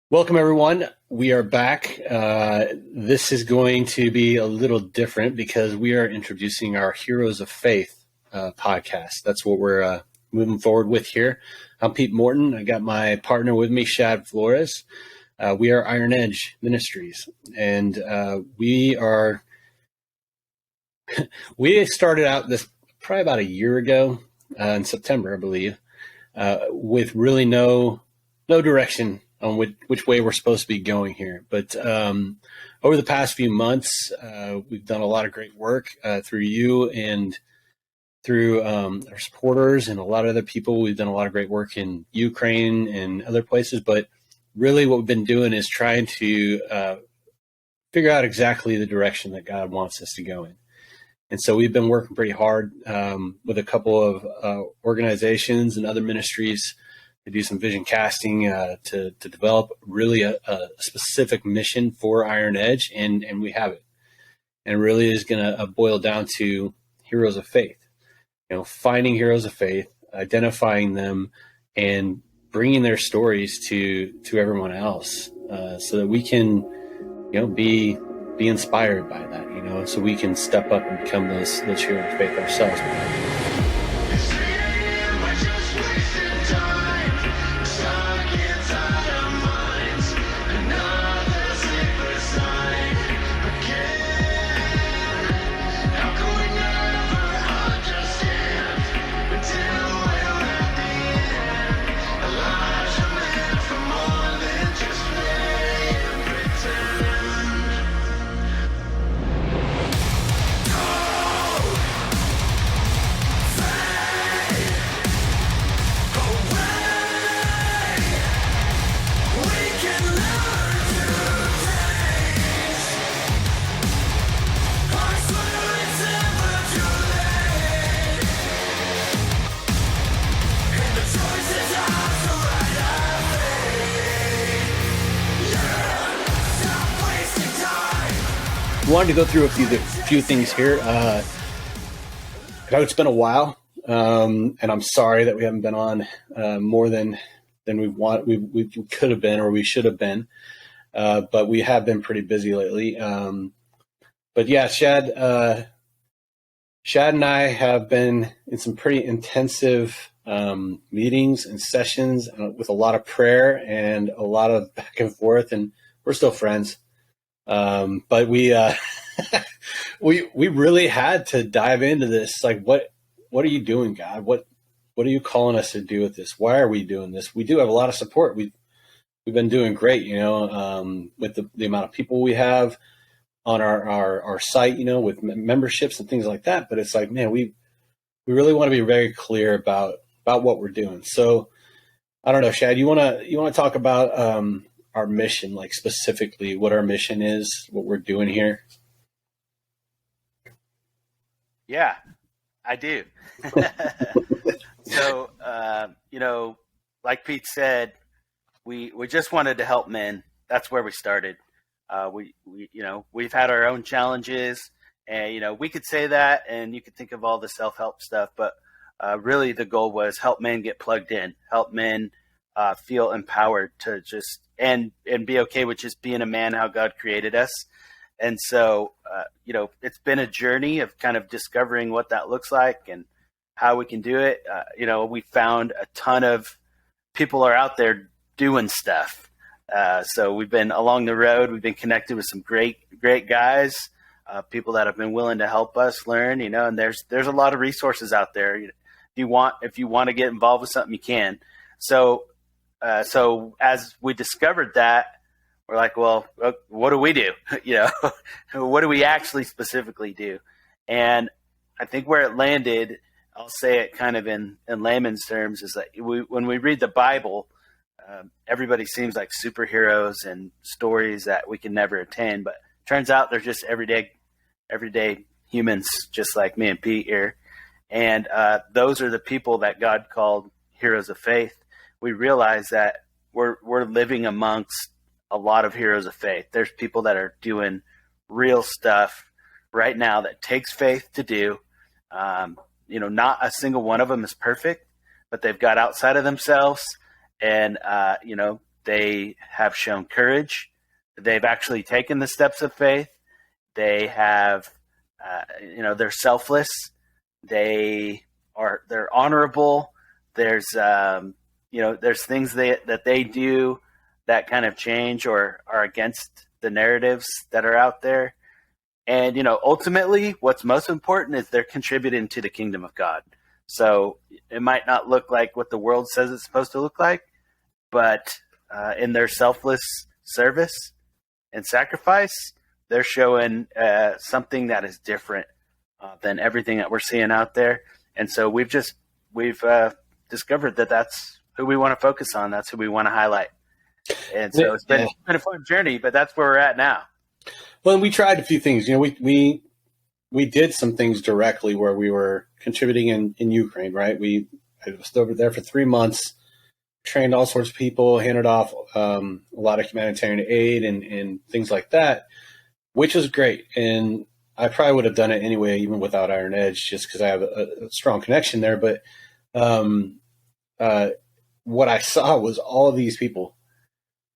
Welcome, everyone. We are back. This is going to be a little different because we are introducing our Heroes of Faith podcast. That's what we're moving forward with here. I'm Pete Morton. I got my partner with me, Shad Flores. We are Iron Edge Ministries, and we started out this probably about a year ago in September, I believe, with really no direction on which way we're supposed to be going here. But over the past few months, we've done a lot of great work through you and through our supporters and a lot of other people. We've done a lot of great work in Ukraine and other places. But really what we've been doing is trying to figure out exactly the direction that God wants us to go in. And so we've been working pretty hard with a couple of organizations and other ministries to do some vision casting to develop really a specific mission for Iron Edge, and we have it. And it really is going to boil down to heroes of faith. Finding heroes of faith, identifying them, and bringing their stories to everyone else, so that we can, be inspired by that. So we can step up and become those heroes of faith ourselves. Wanted to go through a few things here. I know it's been a while, and I'm sorry that we haven't been on more than we could have been or we should have been, but we have been pretty busy lately. But yeah, Shad and I have been in some pretty intensive meetings and sessions with a lot of prayer and a lot of back and forth, and we're still friends. But we really had to dive into this. Like, what are you doing, God? What are you calling us to do with this? Why are we doing this? We do have a lot of support. We've been doing great, with the amount of people we have on our site, with memberships and things like that. But it's like, man, we really want to be very clear about what we're doing. So I don't know, Shad, you want to talk about, our mission, like specifically what our mission is, what we're doing here? Yeah, I do. So, like Pete said, we just wanted to help men. That's where we started. We've had our own challenges, and, we could say that, and you could think of all the self-help stuff, but really the goal was help men get plugged in, help men feel empowered to just, and be okay with just being a man, how God created us. And so, it's been a journey of kind of discovering what that looks like and how we can do it. We found a ton of people are out there doing stuff. So we've been along the road. We've been connected with some great guys, people that have been willing to help us learn, and there's a lot of resources out there. If you want to get involved with something, you can. So as we discovered that, we're like, well, what do we do? What do we actually specifically do? And I think where it landed, I'll say it kind of in layman's terms, is that when we read the Bible, everybody seems like superheroes and stories that we can never attain. But turns out they're just everyday humans, just like me and Pete here. And those are the people that God called heroes of faith. We realize that we're living amongst a lot of heroes of faith. There's people that are doing real stuff right now that takes faith to do. Not a single one of them is perfect, but they've got outside of themselves, and They have shown courage. They've actually taken the steps of faith. They have, they're selfless. They're honorable. There's, there's things that they do that kind of change or are against the narratives that are out there. And, ultimately what's most important is they're contributing to the kingdom of God. So it might not look like what the world says it's supposed to look like, but in their selfless service and sacrifice, they're showing something that is different than everything that we're seeing out there. And so we've discovered that that's who we want to focus on. That's who we want to highlight. And so it's been a fun journey, but that's where we're at now. Well, we tried a few things. We did some things directly where we were contributing in Ukraine, right? I was over there for 3 months, trained all sorts of people, handed off a lot of humanitarian aid and things like that, which was great. And I probably would have done it anyway, even without Iron Edge, just because I have a strong connection there. But what I saw was all of these people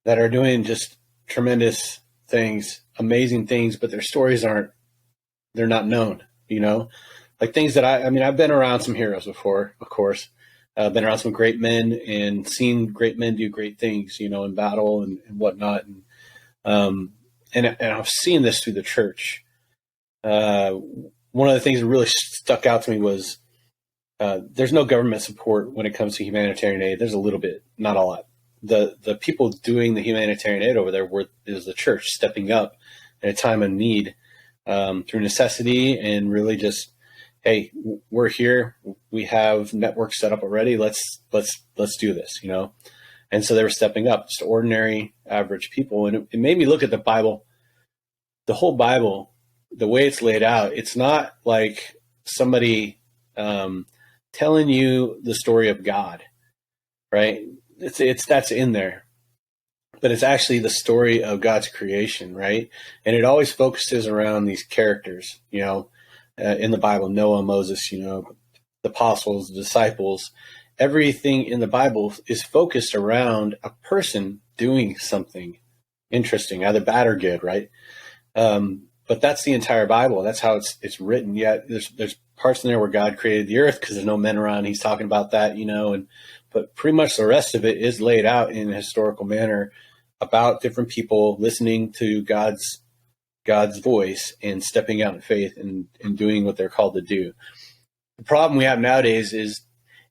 that are doing just tremendous things, amazing things, but their stories they're not known, like things that I've been around some heroes before, of course. I've been around some great men and seen great men do great things, in battle and whatnot. And I've seen this through the church. One of the things that really stuck out to me was there's no government support when it comes to humanitarian aid. There's a little bit, not a lot. The people doing the humanitarian aid over there is the church stepping up in a time of need through necessity and really just, hey, we're here. We have networks set up already. Let's do this, And so they were stepping up, just ordinary, average people. And it made me look at the Bible, the whole Bible, the way it's laid out. It's not like somebody telling you the story of God, right? It's that's in there, but it's actually the story of God's creation, right? And it always focuses around these characters, in the Bible, Noah, Moses, the apostles, the disciples. Everything in the Bible is focused around a person doing something interesting, either bad or good, right? But that's the entire Bible. That's how it's written. Yeah, there's parts in there where God created the earth because there's no men around. He's talking about that, but pretty much the rest of it is laid out in a historical manner about different people listening to God's voice and stepping out in faith and doing what they're called to do. The problem we have nowadays is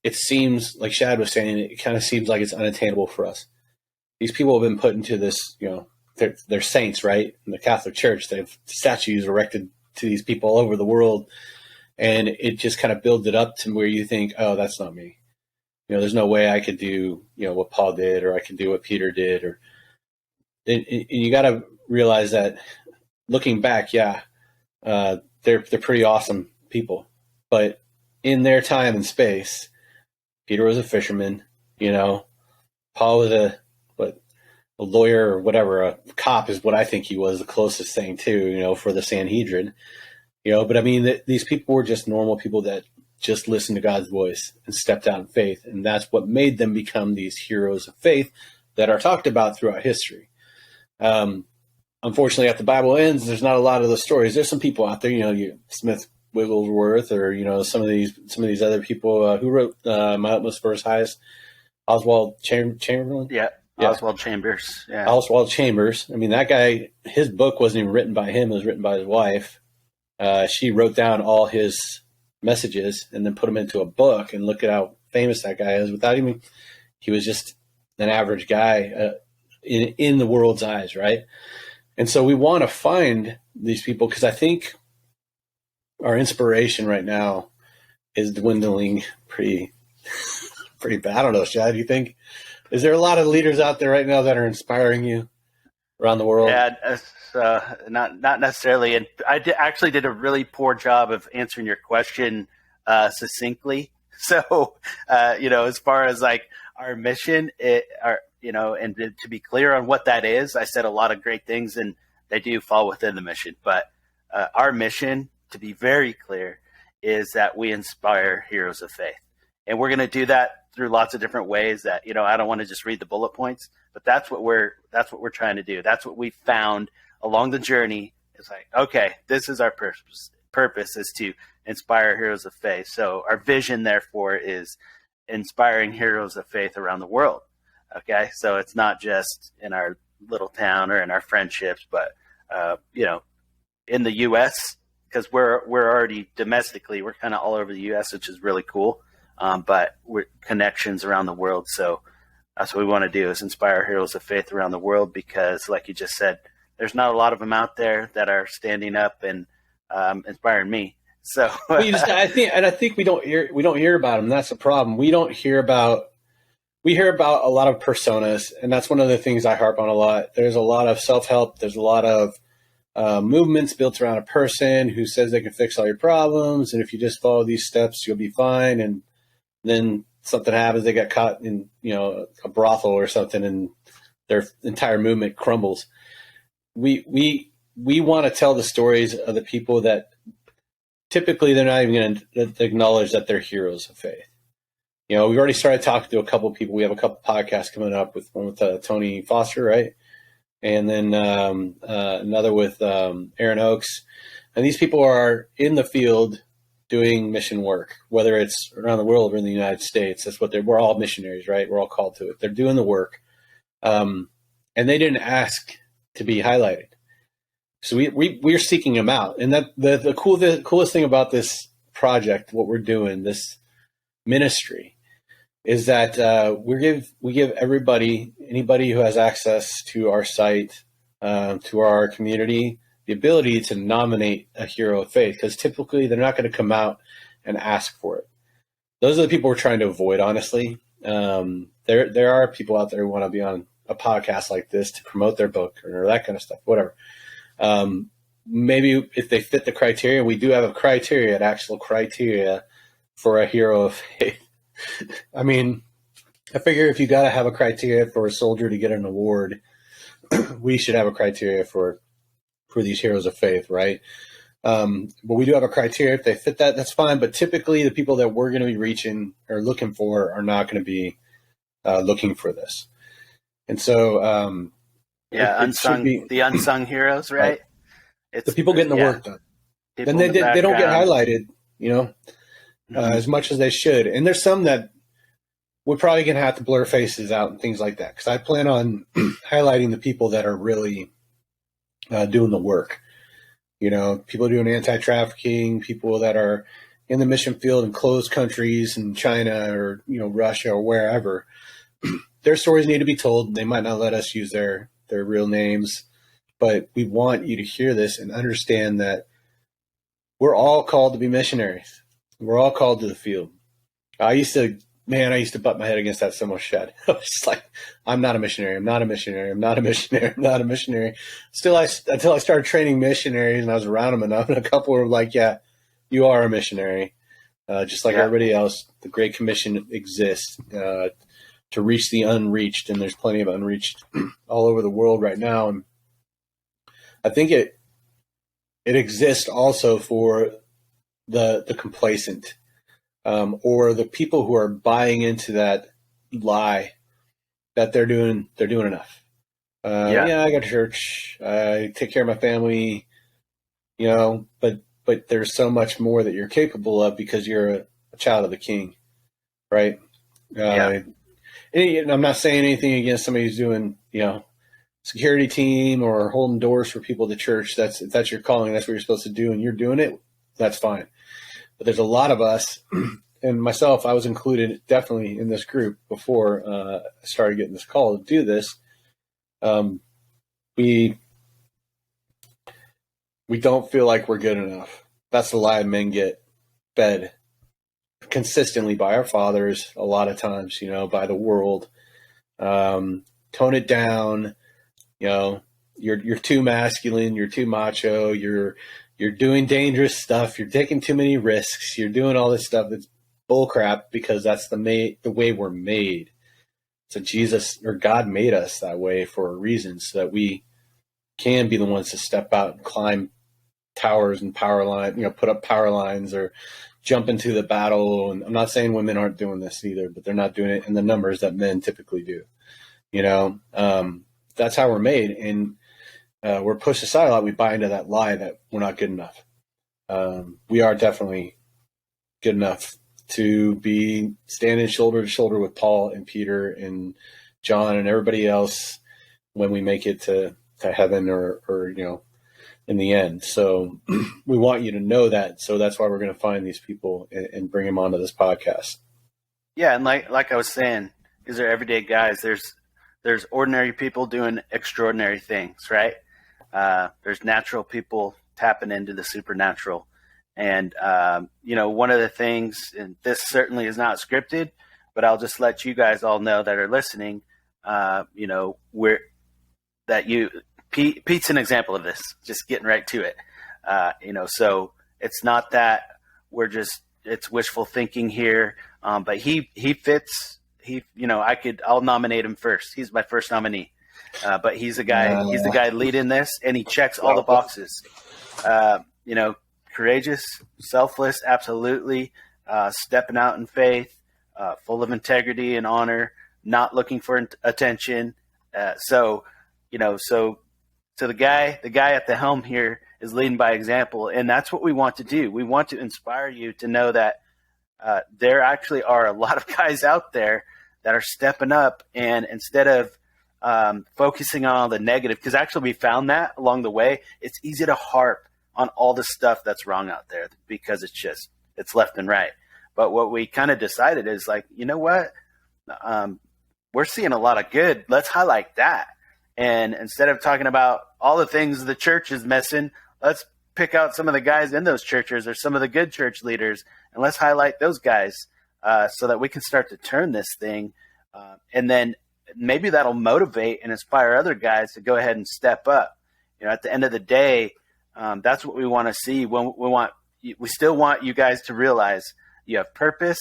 it seems, like Shad was saying, it kind of seems like it's unattainable for us. These people have been put into this, they're saints, right? In the Catholic Church, they have statues erected to these people all over the world. And it just kind of builds it up to where you think, oh, that's not me. There's no way I could do, what Paul did, or I could do what Peter did, and you got to realize that looking back, they're pretty awesome people, but in their time and space, Peter was a fisherman, Paul was a lawyer or whatever, a cop is what I think he was, the closest thing to, for the Sanhedrin, but these people were just normal people that just listened to God's voice and stepped out in faith. And that's what made them become these heroes of faith that are talked about throughout history. Unfortunately, at the Bible ends, there's not a lot of those stories. There's some people out there, Smith Wigglesworth, or, some of these other people who wrote My Utmost for His Highest, Oswald Chamberlain. Yeah. Oswald Chambers. Yeah. Oswald Chambers. That guy, his book wasn't even written by him. It was written by his wife. She wrote down all his messages and then put them into a book, and look at how famous that guy is. He was just an average guy in the world's eyes, right? And so we want to find these people, because I think our inspiration right now is dwindling pretty bad. I don't know, Shad, do you think? Is there a lot of leaders out there right now that are inspiring you around the world? Yeah, not necessarily. And I actually did a really poor job of answering your question succinctly. So, as far as like our mission, and to be clear on what that is, I said a lot of great things, and they do fall within the mission. But our mission, to be very clear, is that we inspire heroes of faith. And we're going to do that through lots of different ways that, I don't want to just read the bullet points, But that's what we're trying to do. That's what we found along the journey. It's like, okay, this is our purpose is to inspire heroes of faith. So our vision, therefore, is inspiring heroes of faith around the world. Okay, so it's not just in our little town or in our friendships, but in the U.S., because we're already domestically, we're kind of all over the U.S., which is really cool. But we're connections around the world. So that's what we want to do, is inspire heroes of faith around the world, because, like you just said, there's not a lot of them out there that are standing up and inspiring me. So I think we don't hear about them. That's the problem. We hear about a lot of personas, and that's one of the things I harp on a lot. There's a lot of self-help. There's a lot of movements built around a person who says they can fix all your problems, and if you just follow these steps, you'll be fine. And then something happens, they get caught in a brothel or something, and their entire movement crumbles. We want to tell the stories of the people that typically they're not even going to acknowledge that they're heroes of faith. We've already started talking to a couple of people. We have a couple podcasts coming up, with one with Tony Foster, right? And then another with Aaron Oakes. And these people are in the field doing mission work, whether it's around the world or in the United States. That's what we're all missionaries, right? We're all called to it. They're doing the work. And they didn't ask to be highlighted. So we're seeking them out. And that the coolest thing about this project, what we're doing, this ministry, is that we give anybody who has access to our site, to our community, the ability to nominate a hero of faith, because typically they're not going to come out and ask for it. Those are the people we're trying to avoid, honestly. There are people out there who want to be on a podcast like this to promote their book or that kind of stuff, whatever. Maybe if they fit the criteria, we do have an actual criteria for a hero of faith. I mean, I figure if you got to have a criteria for a soldier to get an award, we should have a criteria for these heroes of faith, right? But we do have a criteria. If they fit that, that's fine. But typically the people that we're going to be reaching or looking for are not going to be looking for this. And so, the unsung heroes, right? It's the people getting the work done. Then they don't get highlighted, as much as they should. And there's some that we're probably going to have to blur faces out and things like that, because I plan on highlighting the people that are really doing the work. People doing anti-trafficking, people that are in the mission field in closed countries in China or, Russia or wherever. Their stories need to be told. They might not let us use their real names, but we want you to hear this and understand that we're all called to be missionaries. We're all called to the field. I used to butt my head against that so much, Shad. I was just like, I'm not a missionary. I'm not a missionary. I'm not a missionary. I'm not a missionary. Until I started training missionaries and I was around them enough, and a couple were like, yeah, you are a missionary. Just like everybody else, the Great Commission exists to reach the unreached, and there's plenty of unreached all over the world right now. And I think it exists also for the complacent, or the people who are buying into that lie that they're doing enough. I go to church, I take care of my family, but there's so much more that you're capable of because you're a child of the King, right? And I'm not saying anything against somebody who's doing, security team or holding doors for people to church. If that's your calling, that's what you're supposed to do, and you're doing it, that's fine. But there's a lot of us, and myself, I was included definitely in this group before I started getting this call to do this. We don't feel like we're good enough. That's the lie men get fed consistently by our fathers, a lot of times, by the world. Tone it down. You're too masculine. You're too macho. You're doing dangerous stuff. You're taking too many risks. You're doing all this stuff that's bullcrap, because that's the way we're made. So Jesus or God made us that way for a reason, so that we can be the ones to step out and climb towers and power line, put up power lines or jump into the battle. And I'm not saying women aren't doing this either, but they're not doing it in the numbers that men typically do. That's how we're made. And we're pushed aside a lot. We buy into that lie that we're not good enough. We are definitely good enough to be standing shoulder to shoulder with Paul and Peter and John and everybody else when we make it to heaven or in the end. So we want you to know that. So that's why we're going to find these people and bring them onto this podcast. Yeah, and like I was saying, these are everyday guys. There's ordinary people doing extraordinary things, right? There's natural people tapping into the supernatural. And, one of the things, and this certainly is not scripted, but I'll just let you guys all know that are listening, Pete's an example of this, just getting right to it. So it's not that it's wishful thinking here. But he fits, I'll nominate him first. He's my first nominee. But he's the guy leading this, and he checks all the boxes. Courageous, selfless, absolutely, stepping out in faith, full of integrity and honor, not looking for attention. So the guy at the helm here is leading by example, and that's what we want to do. We want to inspire you to know that there actually are a lot of guys out there that are stepping up, and instead of focusing on all the negative, because actually we found that along the way, it's easy to harp on all the stuff that's wrong out there because it's left and right. But what we kind of decided is like, you know what? We're seeing a lot of good. Let's highlight that. And instead of talking about all the things the church is missing, let's pick out some of the guys in those churches or some of the good church leaders, and let's highlight those guys so that we can start to turn this thing. And then maybe that'll motivate and inspire other guys to go ahead and step up. At the end of the day, that's what we want to see. We still want you guys to realize you have purpose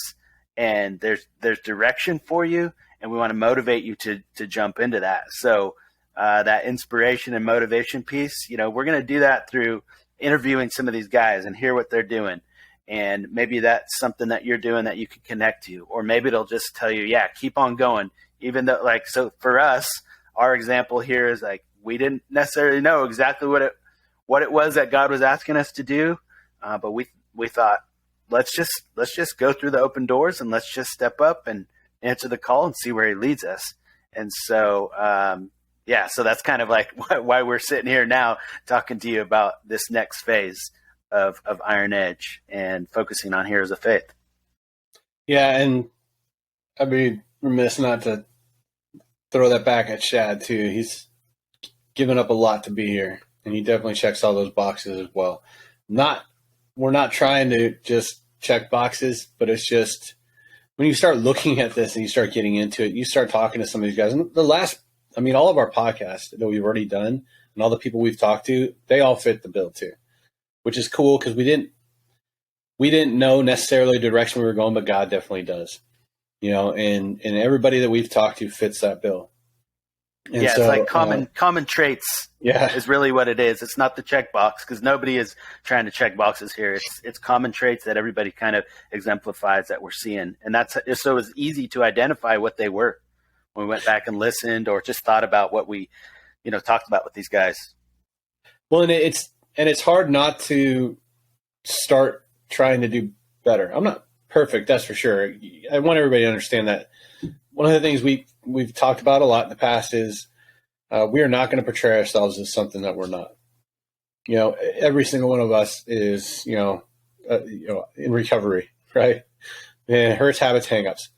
and there's direction for you, and we want to motivate you to jump into that. So that inspiration and motivation piece, we're going to do that through interviewing some of these guys and hear what they're doing. And maybe that's something that you're doing that you can connect to, or maybe it'll just tell you, yeah, keep on going. Even though, so for us, our example here is we didn't necessarily know exactly what it was that God was asking us to do. But we thought, let's just go through the open doors and let's just step up and answer the call and see where he leads us. And so, so that's kind of why we're sitting here now talking to you about this next phase of Iron Edge and focusing on Heroes of Faith. Yeah. And I'd be remiss not to throw that back at Shad too. He's given up a lot to be here, and he definitely checks all those boxes as well. We're not trying to just check boxes, but it's just when you start looking at this and you start getting into it, you start talking to some of these guys. And all of our podcasts that we've already done and all the people we've talked to, they all fit the bill too, which is cool because we didn't know necessarily the direction we were going, but God definitely does, and everybody that we've talked to fits that bill. And yeah, so, it's like common traits. Yeah, is really what it is. It's not the check box, because nobody is trying to check boxes here. It's common traits that everybody kind of exemplifies that we're seeing, and so it's easy to identify what they were when we went back and listened or just thought about what we talked about with these guys. Well, and it's hard not to start trying to do better. I'm not perfect, that's for sure. I want everybody to understand that. One of the things we've talked about a lot in the past is we are not going to portray ourselves as something that we're not. Every single one of us is, in recovery, right? And hurts, habits, hangups.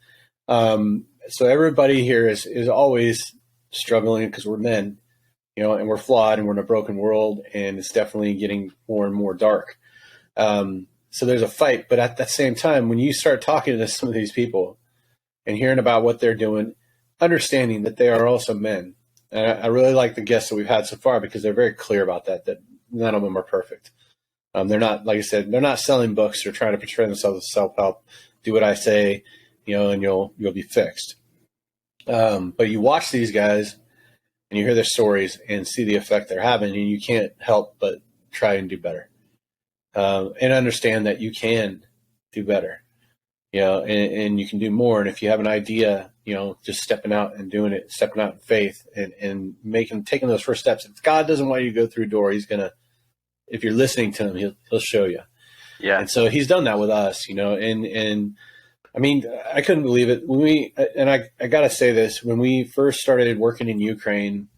So everybody here is always struggling because we're men, and we're flawed and we're in a broken world, and it's definitely getting more and more dark. So there's a fight, but at that same time, when you start talking to some of these people and hearing about what they're doing, understanding that they are also men. And I really like the guests that we've had so far because they're very clear about that none of them are perfect. They're not, like I said, they're not selling books or trying to portray themselves as self-help. Do what I say, and you'll be fixed. But you watch these guys and you hear their stories and see the effect they're having, and you can't help but try and do better. And understand that you can do better. and you can do more. And if you have an idea, just stepping out and doing it, stepping out in faith and taking those first steps. If God doesn't want you to go through a door, he's going to, if you're listening to him, he'll show you. Yeah. And so he's done that with us, and I mean, I couldn't believe it when I got to say this, when we first started working in Ukraine,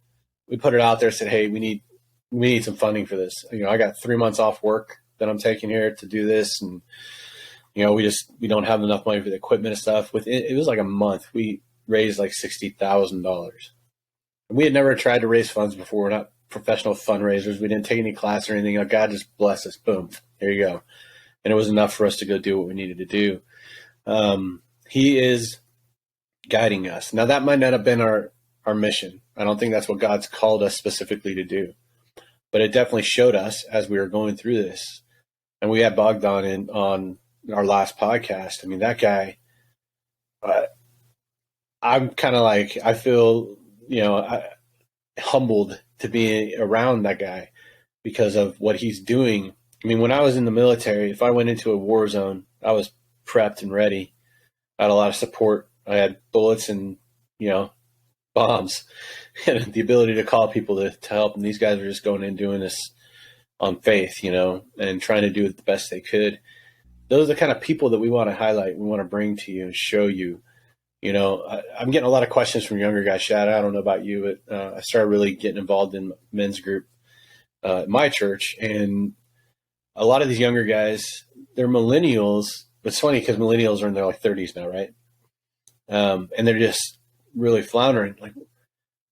we put it out there, said, hey, we need some funding for this. I got 3 months off work that I'm taking here to do this. And, we don't have enough money for the equipment and stuff. It was like a month. We raised like $60,000. And we had never tried to raise funds before. We're not professional fundraisers. We didn't take any class or anything. God just blessed us. Boom. There you go. And it was enough for us to go do what we needed to do. He is guiding us. Now, that might not have been our mission. I don't think that's what God's called us specifically to do. But it definitely showed us as we were going through this. And we had Bogdan on our last podcast. I mean, that guy, I'm kind of like, I feel, humbled to be around that guy because of what he's doing. I mean, when I was in the military, if I went into a war zone, I was prepped and ready. I had a lot of support. I had bullets and, bombs and the ability to call people to help. And these guys were just going in doing this on faith, and trying to do it the best they could. Those are the kind of people that we want to highlight. We want to bring to you and show you. I'm getting a lot of questions from younger guys, Shad. I don't know about you, but I started really getting involved in men's group at my church. And a lot of these younger guys, they're millennials. It's funny because millennials are in their like 30s now, right? And they're just really floundering. Like,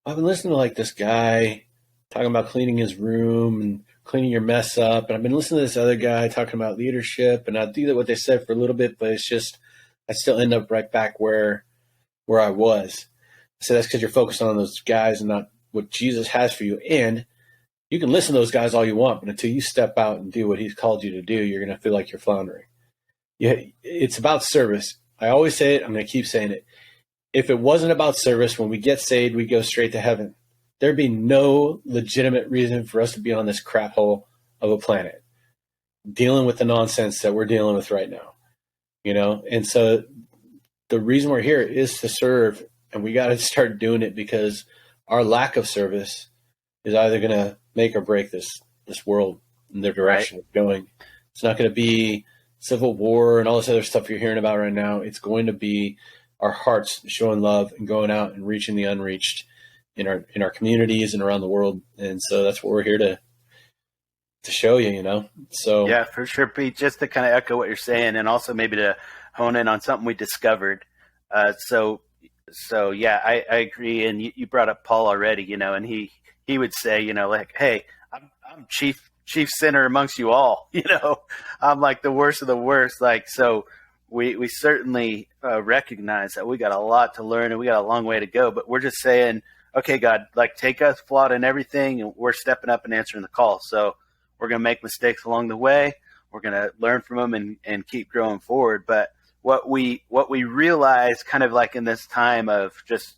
I've been listening to like this guy talking about cleaning his room and cleaning your mess up. And I've been listening to this other guy talking about leadership, and I'll do what they said for a little bit, but it's just, I still end up right back where I was. So that's because you're focused on those guys and not what Jesus has for you. And you can listen to those guys all you want, but until you step out and do what he's called you to do, you're going to feel like you're floundering. Yeah, it's about service. I always say it. I'm going to keep saying it. If it wasn't about service, when we get saved, we go straight to heaven. There'd be no legitimate reason for us to be on this crap hole of a planet dealing with the nonsense that we're dealing with right now, And so the reason we're here is to serve, and we got to start doing it, because our lack of service is either going to make or break this world in the direction it's going. It's not going to be civil war and all this other stuff you're hearing about right now. It's going to be our hearts showing love and going out and reaching the unreached in our communities and around the world. And so that's what we're here to show you, So yeah, for sure, Pete, just to kind of echo what you're saying, and also maybe to hone in on something we discovered. So yeah, I agree. And you brought up Paul already, and he would say, like, hey, I'm chief sinner amongst you all, I'm like the worst of the worst. Like, so we certainly recognize that we got a lot to learn and we got a long way to go, but we're just saying, okay, God, like, take us flawed in everything, and we're stepping up and answering the call. So we're going to make mistakes along the way. We're going to learn from them and keep growing forward. But what we realize kind of like in this time of just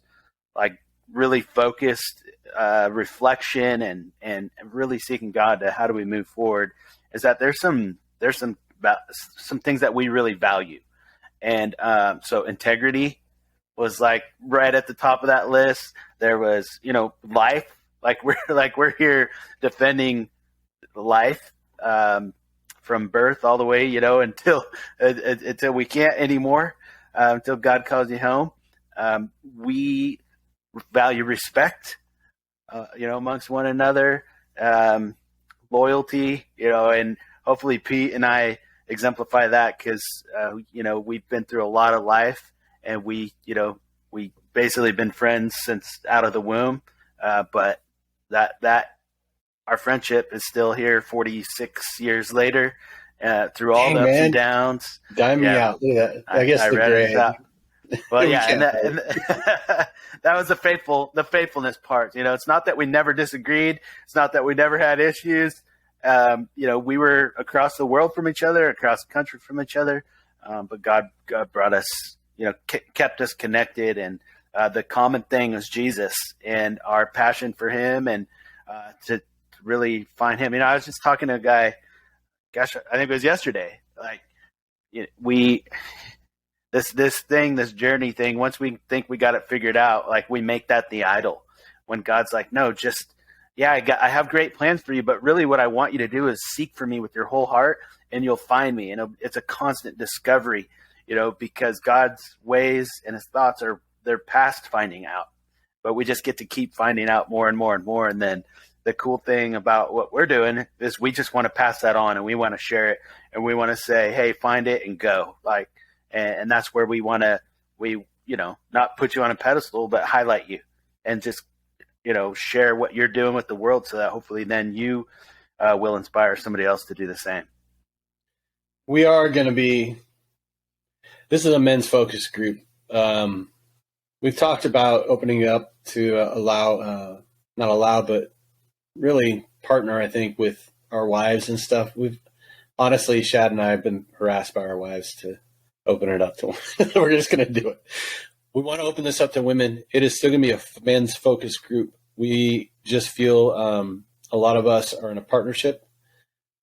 like really focused reflection and really seeking God to how do we move forward is that there's some things that we really value. And so integrity was like right at the top of that list. There was, life, we're here defending life from birth all the way, until we can't anymore, until God calls you home. We value respect, amongst one another, loyalty, and hopefully Pete and I exemplify that because, we've been through a lot of life, and we basically been friends since out of the womb. But that our friendship is still here 46 years later, through all the ups and downs. Dime me out. Look at that. I guess the gray. Well, yeah, and that was the faithfulness part. It's not that we never disagreed. It's not that we never had issues. We were across the world from each other, across the country from each other. But God brought us, kept us connected. And the common thing was Jesus and our passion for him, and to really find him. I was just talking to a guy, gosh, I think it was yesterday. Like, this journey thing, once we think we got it figured out, like we make that the idol, when God's like, no, just, yeah, I have great plans for you, but really what I want you to do is seek for me with your whole heart, and you'll find me. And it's a constant discovery, because God's ways and his thoughts they're past finding out, but we just get to keep finding out more and more and more. And then the cool thing about what we're doing is we just want to pass that on, and we want to share it, and we want to say, hey, find it and go. And that's where we want to, not put you on a pedestal, but highlight you and just, share what you're doing with the world, so that hopefully then you will inspire somebody else to do the same. We are going to this is a men's focus group. We've talked about opening up to not allow, but really partner, I think, with our wives and stuff. Honestly, Shad and I have been harassed by our wives to open it up to women. We're just going to do it. We want to open this up to women. It is still going to be a men's focus group. We just feel a lot of us are in a partnership.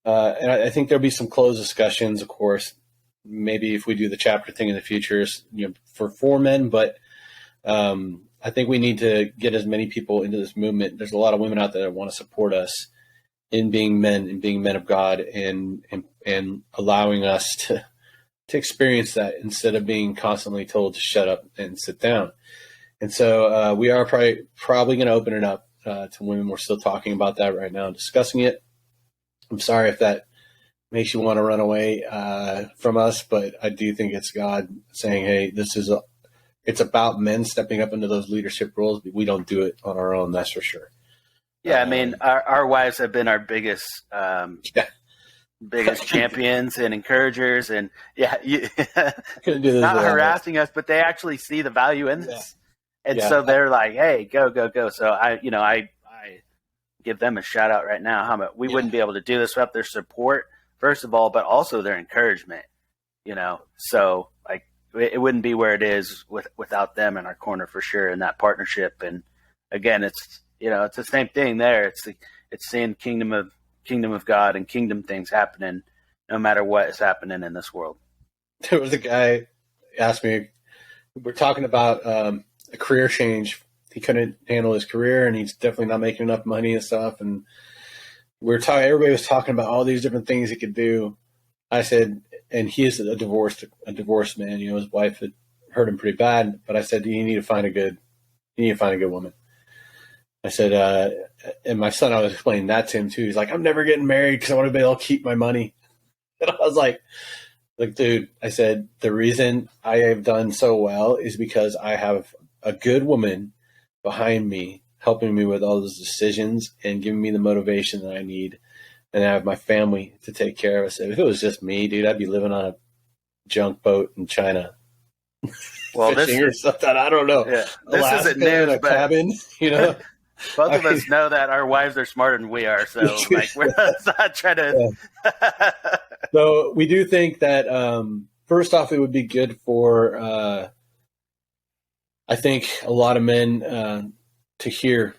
And I think there'll be some closed discussions, of course, maybe if we do the chapter thing in the future, for men. But I think we need to get as many people into this movement. There's a lot of women out there that want to support us in being men and being men of God, and allowing us to experience that instead of being constantly told to shut up and sit down. And so we are probably going to open it up to women. We're still talking about that right now, discussing it. I'm sorry if that makes you want to run away from us, but I do think it's God saying, hey, it's about men stepping up into those leadership roles. We don't do it on our own, that's for sure. Yeah, I mean, our wives have been our biggest champions and encouragers, and not harassing us, but they actually see the value in this. Yeah. And so they're like, hey, go. So I give them a shout out right now. We wouldn't be able to do this without their support, first of all, but also their encouragement, so like it wouldn't be where it is without them in our corner, for sure, in that partnership. And again, it's the same thing there. It's seeing kingdom of God and kingdom things happening no matter what is happening in this world. There was a guy asked me, we're talking about a career change. He couldn't handle his career, and he's definitely not making enough money and stuff. And everybody was talking about all these different things he could do. I said, and he is a divorced man. His wife had hurt him pretty bad, but I said, you need to find a good woman. I said, and my son, I was explaining that to him too. He's like, I'm never getting married because I want to be able to keep my money. And I was like, dude, I said, the reason I have done so well is because I have a good woman behind me, helping me with all those decisions and giving me the motivation that I need. And I have my family to take care of. I said, if it was just me, dude, I'd be living on a junk boat in China. Well, fishing or something. I don't know. Yeah, Alaska, this isn't news, in a cabin, Both of us know that our wives are smarter than we are, so we're not trying to. Yeah. So we do think that first off, it would be good for I think a lot of men to hear.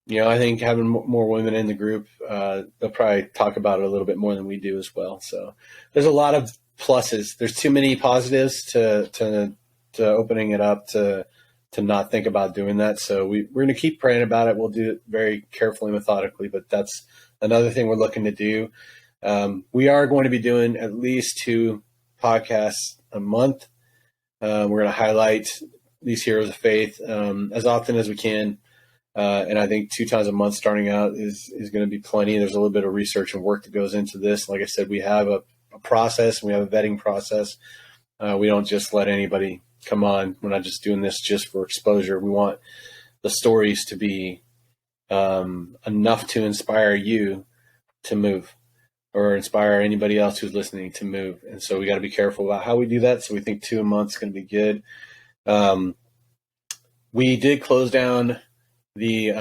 I think having more women in the group, they'll probably talk about it a little bit more than we do as well. So there's a lot of pluses. There's too many positives to opening it up to not think about doing that. So we're going to keep praying about it. We'll do it very carefully, methodically, but that's another thing we're looking to do. We are going to be doing at least 2 podcasts a month. We're going to highlight these heroes of faith as often as we can. And I think 2 times a month starting out is going to be plenty. There's a little bit of research and work that goes into this. Like I said, we have a process, and we have a vetting process. We don't just let anybody come on. We're not just doing this just for exposure. We want the stories to be enough to inspire you to move, or inspire anybody else who's listening to move. And so we got to be careful about how we do that. So we think 2 a month is going to be good. We did close down the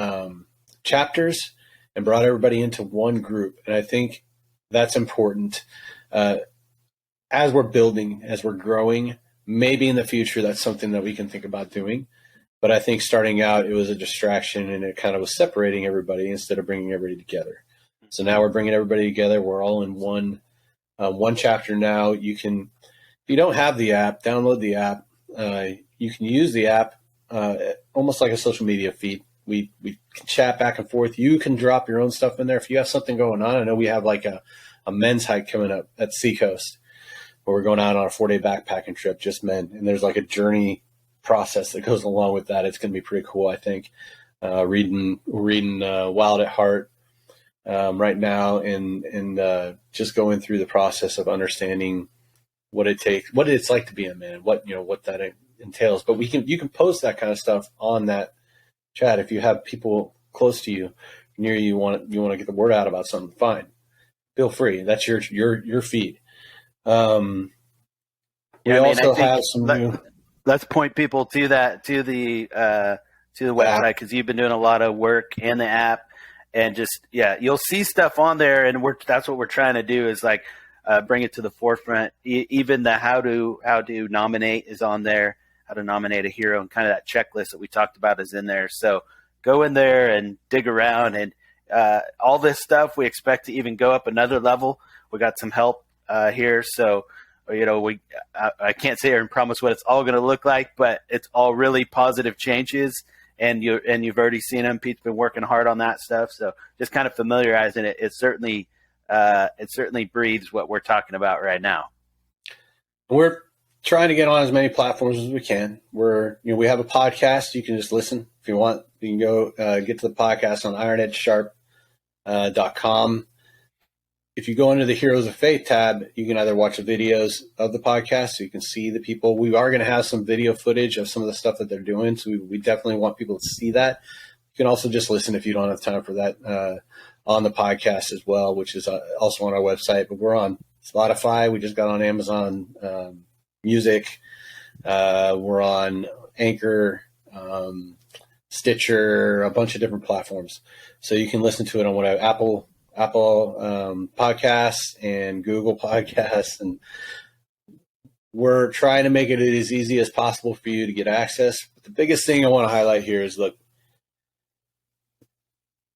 chapters and brought everybody into one group. And I think that's important. As we're building, as we're growing, maybe in the future, that's something that we can think about doing. But I think starting out, it was a distraction, and it kind of was separating everybody instead of bringing everybody together. So now we're bringing everybody together. We're all in one chapter now. You can, you don't have the app, download the app. You can use the app almost like a social media feed. We can chat back and forth. You can drop your own stuff in there. If you have something going on, I know we have like a men's hike coming up at Seacoast where we're going out on a 4-day backpacking trip, just men. And there's like a journey process that goes along with that. It's going to be pretty cool, I think. Reading Wild at Heart right now, and just going through the process of understanding what it takes, what it's like to be a man, what that entails. But you can post that kind of stuff on that chat if you have people close to you, near you, want to get the word out about something. Fine, feel free. That's your feed. We also have some new. Let's point people to the website, because you've been doing a lot of work in the app, and just you'll see stuff on there, and that's what we're trying to do is like bring it to the forefront. Even the how to nominate is on there, how to nominate a hero, and kind of that checklist that we talked about is in there. So go in there and dig around, and all this stuff we expect to even go up another level. We got some help here, so I can't say or promise what it's all going to look like, but it's all really positive changes, and you've already seen them. Pete's been working hard on that stuff, so just kind of familiarizing it. It certainly breathes what we're talking about right now. We're trying to get on as many platforms as we can. We have a podcast. You can just listen if you want. You can go get to the podcast on ironedgesharp.com. If you go into the Heroes of Faith tab, you can either watch the videos of the podcast, so you can see the people. We are going to have some video footage of some of the stuff that they're doing, so we definitely want people to see that. You can also just listen if you don't have time for that on the podcast as well, which is also on our website. But we're on Spotify. We just got on Amazon Music. We're on Anchor, Stitcher, a bunch of different platforms. So you can listen to it on whatever, Apple Podcasts and Google Podcasts, and we're trying to make it as easy as possible for you to get access. But the biggest thing I want to highlight here is, look,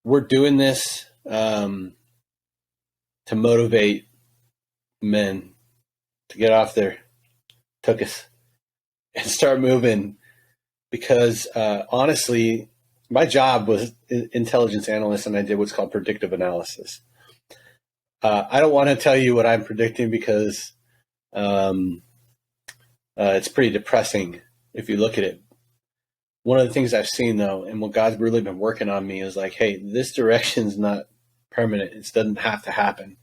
we're doing this to motivate men to get off their tuchus and start moving, because honestly, my job was intelligence analyst, and I did what's called predictive analysis. I don't want to tell you what I'm predicting, because it's pretty depressing if you look at it. One of the things I've seen, though, and what God's really been working on me is like, hey, this direction's not permanent. It doesn't have to happen.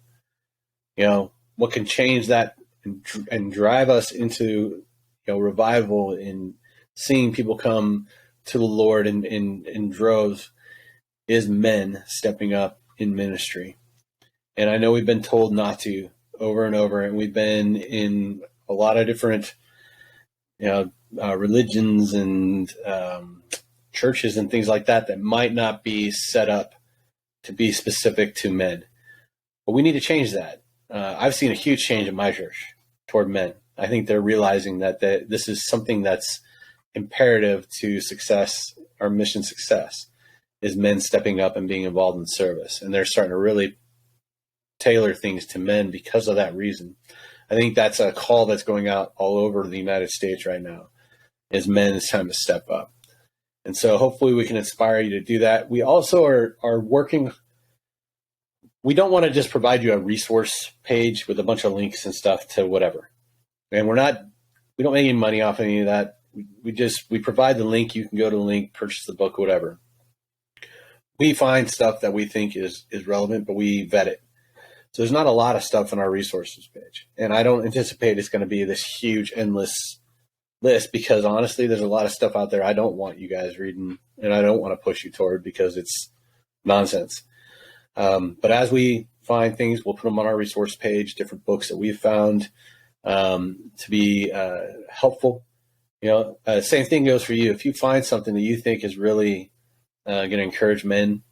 What can change that and drive us into revival and seeing people come to the Lord in droves is men stepping up in ministry. And I know we've been told not to over and over, and we've been in a lot of different religions and churches and things like that might not be set up to be specific to men. But we need to change that. I've seen a huge change in my church toward men. I think they're realizing that this is something that's imperative to success, our mission success, is men stepping up and being involved in service. And they're starting to really tailor things to men because of that reason. I think that's a call that's going out all over the United States right now, is men, it's time to step up. And so hopefully we can inspire you to do that. We also are working. We don't want to just provide you a resource page with a bunch of links and stuff to whatever. And we don't make any money off any of that. We provide the link. You can go to the link, purchase the book, whatever. We find stuff that we think is relevant, but we vet it. So there's not a lot of stuff on our resources page. And I don't anticipate it's going to be this huge, endless list, because honestly, there's a lot of stuff out there I don't want you guys reading, and I don't want to push you toward, because it's nonsense. But as we find things, we'll put them on our resource page, different books that we've found to be helpful. Same thing goes for you. If you find something that you think is really going to encourage men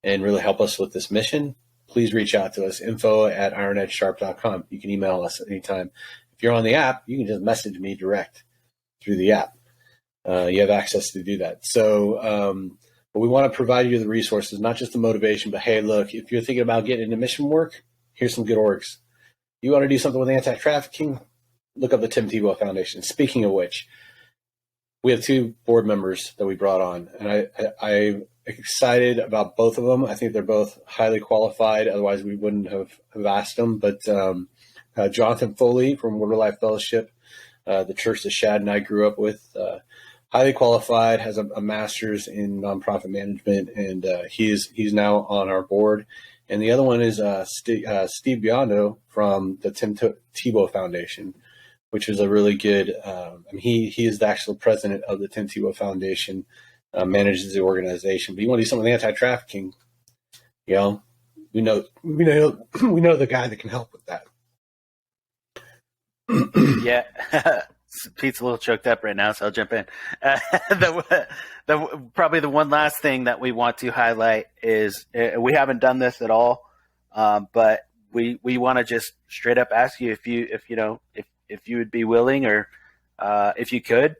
and really help us with this mission, please reach out to us, info@ironedgesharp.com. You can email us anytime. If you're on the app, you can just message me direct through the app. You have access to do that. So, but we want to provide you the resources, not just the motivation, but hey, look, if you're thinking about getting into mission work, here's some good orgs. You want to do something with anti-trafficking? look up the Tim Tebow Foundation. Speaking of which, we have 2 board members that we brought on, and I'm excited about both of them. I think they're both highly qualified. Otherwise, we wouldn't have asked them. But Jonathan Foley from Word of Life Fellowship, the church that Shad and I grew up with, highly qualified, has a master's in nonprofit management, and he's now on our board. And the other one is Steve Biondo from the Tim Tebow Foundation, which is a really good. He is the actual president of the Tim Tebow Foundation, manages the organization. But you want to do something with anti-trafficking, we know the guy that can help with that. Yeah. Pete's a little choked up right now, so I'll jump in. Probably the one last thing that we want to highlight is we haven't done this at all, but we want to just straight up ask you if you would be willing, or if you could,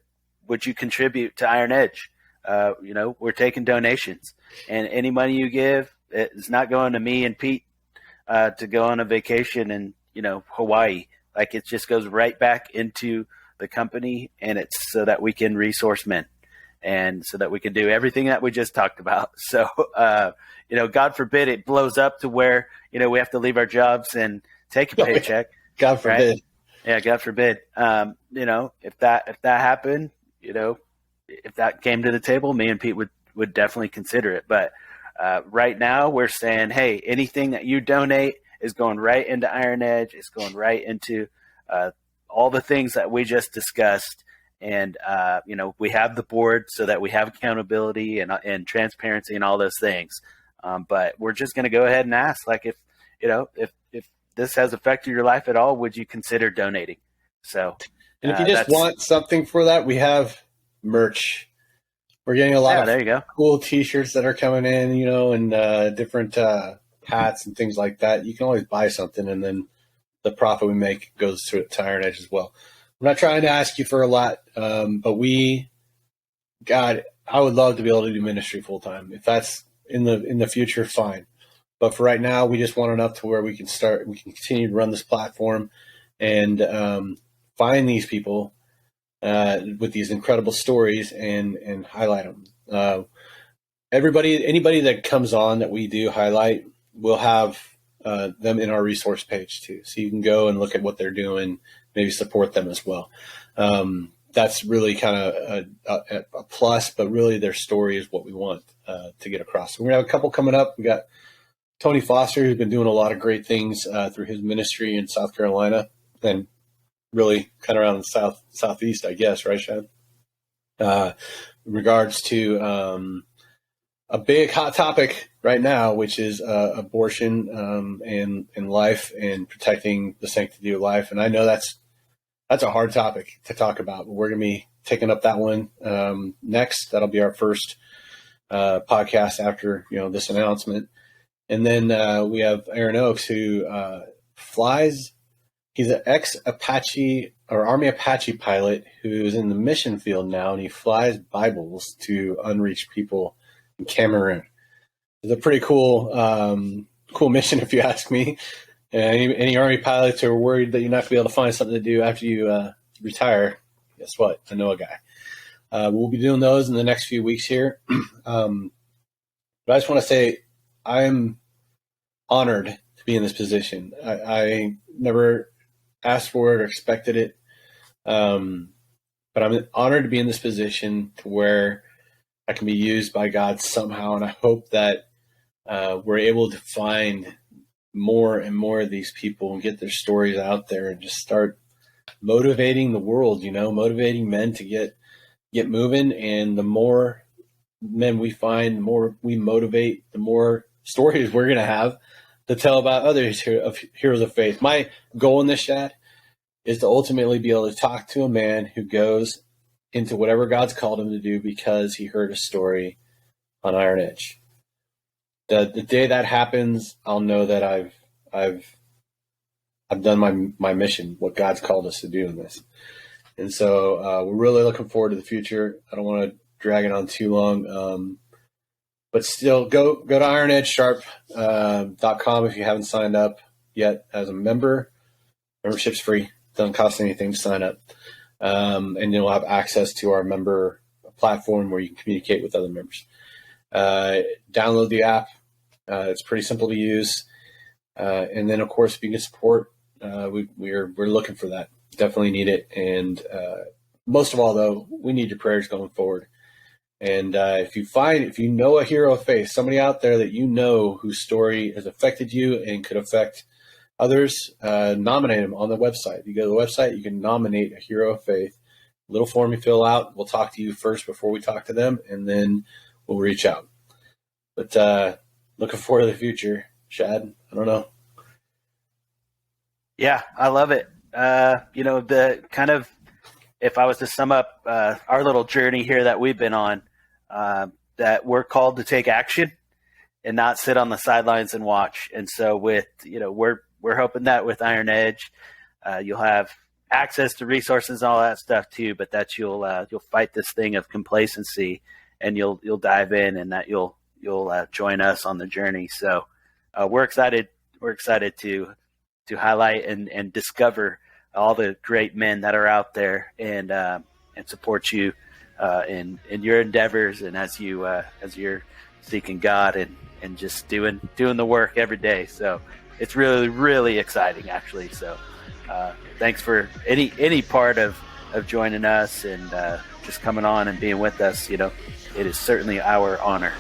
would you contribute to Iron Edge? We're taking donations, and any money you give, it's not going to me and Pete to go on a vacation in Hawaii. Like, it just goes right back into the company, and it's so that we can resource men, and so that we can do everything that we just talked about. So, God forbid it blows up to where, we have to leave our jobs and take a paycheck. God forbid. Right? Yeah, God forbid. If that happened, if that came to the table, me and Pete would definitely consider it. But right now we're saying, hey, anything that you donate is going right into Iron Edge. It's going right into all the things that we just discussed. And, we have the board so that we have accountability and transparency and all those things. But we're just going to go ahead and ask, like, if this has affected your life at all, would you consider donating? So, and if you just want something for that, we have merch. We're getting a lot of cool T-shirts that are coming in, and different hats and things like that. You can always buy something, and then the profit we make goes to Iron Edge as well. I'm not trying to ask you for a lot, but I would love to be able to do ministry full time. If that's in the future, fine. But for right now, we just want enough to where we can continue to run this platform and find these people with these incredible stories and highlight them. Anybody that comes on that we do highlight, we'll have them in our resource page too. So you can go and look at what they're doing, maybe support them as well. That's really kind of a plus, but really their story is what we want to get across. So we're going to have a couple coming up. We got Tony Foster, who's been doing a lot of great things through his ministry in South Carolina, and really kind of around the southeast, I guess, right, Shad? In regards to a big hot topic right now, which is abortion and life and protecting the sanctity of life. And I know that's a hard topic to talk about, but we're going to be taking up that one next. That'll be our first podcast after this announcement. And then we have Aaron Oakes, who flies. He's an ex-Apache or Army Apache pilot who's in the mission field now, and he flies Bibles to unreached people in Cameroon. It's a pretty cool mission, if you ask me. Any Army pilots who are worried that you're not going to be able to find something to do after you retire, guess what? I know a guy. We'll be doing those in the next few weeks here. But I just want to say I'm honored to be in this position. I never asked for it or expected it. But I'm honored to be in this position to where I can be used by God somehow. And I hope that we're able to find more and more of these people and get their stories out there and just start motivating the world, motivating men to get moving. And the more men we find, the more we motivate, the more stories we're going to have to tell about others of heroes of faith. My goal in this, Shad, is to ultimately be able to talk to a man who goes into whatever God's called him to do because he heard a story on Iron Edge. The day that happens, I'll know that I've done my mission, what God's called us to do in this. And so we're really looking forward to the future. I don't want to drag it on too long. But still, go to ironedgesharp.com if you haven't signed up yet as a member. Membership's free. Doesn't cost anything to sign up. And you'll have access to our member platform where you can communicate with other members. Download the app. It's pretty simple to use. And then, of course, if you can support, we're looking for that. Definitely need it. And most of all, though, we need your prayers going forward. And if you know a hero of faith, somebody out there that you know whose story has affected you and could affect others, nominate them on the website. You go to the website, you can nominate a hero of faith. Little form you fill out. We'll talk to you first before we talk to them, and then we'll reach out. But looking forward to the future, Shad. I don't know. Yeah, I love it. The kind of, if I was to sum up our little journey here that we've been on, that we're called to take action and not sit on the sidelines and watch. And so we're hoping that with Iron Edge, you'll have access to resources and all that stuff too, but that you'll fight this thing of complacency and you'll dive in, and that you'll join us on the journey. So we're excited. We're excited to highlight and discover all the great men that are out there and support you in your endeavors, and as you're seeking God and just doing the work every day. So it's really, really exciting, actually. So thanks for any part of joining us and just coming on and being with us. It is certainly our honor.